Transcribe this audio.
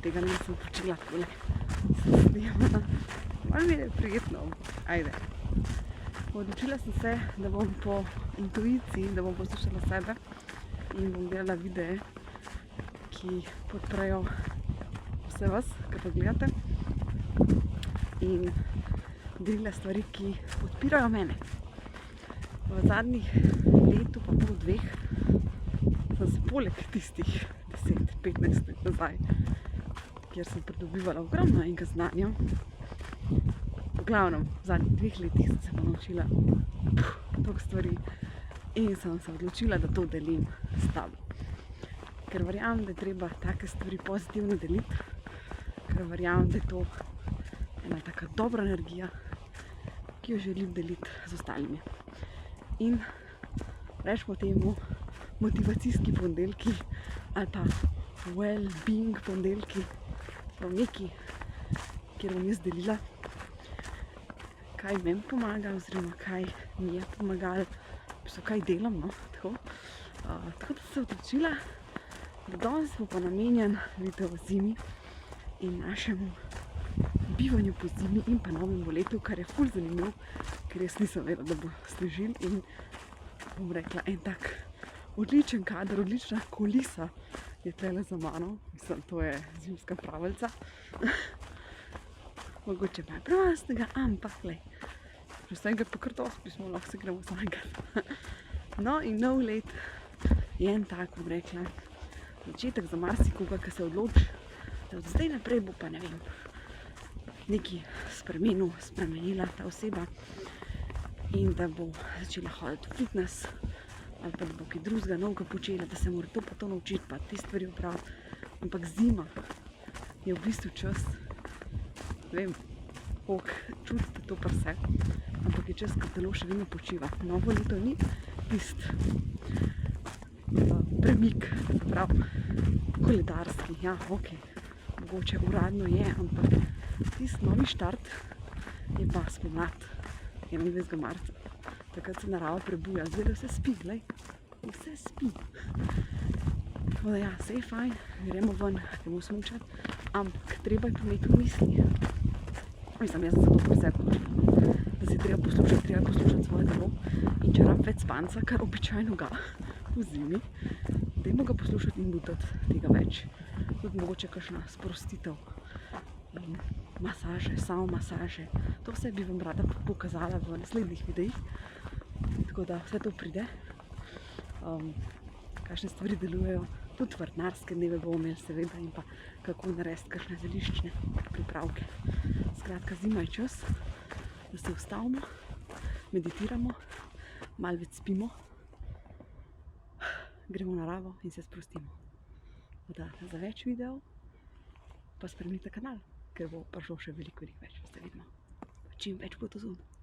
tega nisem počela takole. Se snema. Malo mi je prijetno. Ajde. Odločila sem se, da bom po intuiciji, da bom poslušala sebe in bom delala videe, ki podprejo vse vas, ki to gledate, in delila stvari, ki podpirajo mene. V zadnjih letu, pa pol dveh, sem se poleg tistih 10-15 let nazaj, kjer sem pridobivala ogromno enega znanja, v glavnem, v zadnjih 2 letih sem se pa naučila toliko stvari in sem se odločila, da to delim s tabo. Ker verjamem, da je treba take stvari pozitivno deliti, ker verjamem, da je to ena taka dobra energija, ki jo želim deliti z ostalimi. In rečemo temu motivacijski ponedeljki ali pa well-being ponedeljki, prav neki, kjer bom jaz delila, kaj meni pomaga, oziroma kaj mi je pomagalo, kaj delam, no, tako. Tako da sem se odločila, da danes bo pa namenjen video o zimi in našemu bivanju po zimi in pa novemu letu, kar je ful zanimiv, ker jaz nisem vedela, da bo snežil in bom rekla, en tak odličen kader, odlična kulisa je tlele za mano. Mislim, to je zimska pravljica. Mogoče pa je premasnega, ampak glej, že vsega pa kar dosti smo, lahko se gremo vsega. No in nov let je en tak, bom rekla, začetek za marsikoga, ki se odloči, da od zdaj naprej bo pa, ne vem, nekaj spremenila ta oseba in da bo začela hoditi v fitness ali pa da bo kaj drugega novega počela, da se mora to pa to naučiti, pa te stvari opraviti. Ampak zima je v bistvu čas, ne vem, koliko čutite to pri sebi, ampak je čas, ko telo še vedno počiva. Novo leto ni tisti premik, se pravi koledarski, ja, ok, mogoče uradno je, ampak tisti novi štart je pa spomlad, 21. marca. Takrat se narava prebuja, zdaj vse spi, glej, vse spi. Tako da ja, vse je fajn, gremo ven, gremo smučati, ampak treba je pa imeti v misli. Mislim, jaz sem se to pri sebi odločila, da si treba poslušati svoje telo in če rab več spanca, kar običajno ga v zimi, dajmo ga poslušati in butati tega več. Tudi mogoče kakšna sprostitev, masaže, samomasaže, to vse bi vam rada pokazala v naslednjih videih, tako da vse to pride. Kakšne stvari delujejo, tudi vrtnarske dneve bomo imeli seveda in pa kako narediti kakšne zeliščne pripravke. Skratka, zima je čas, da se ustavimo, meditiramo, malo več spimo, gremo v naravo in se sprostimo. Da za več videov pa spremljite kanal, ker bo prišlo še veliko več, boste vidno. Čim več bo to zunaj.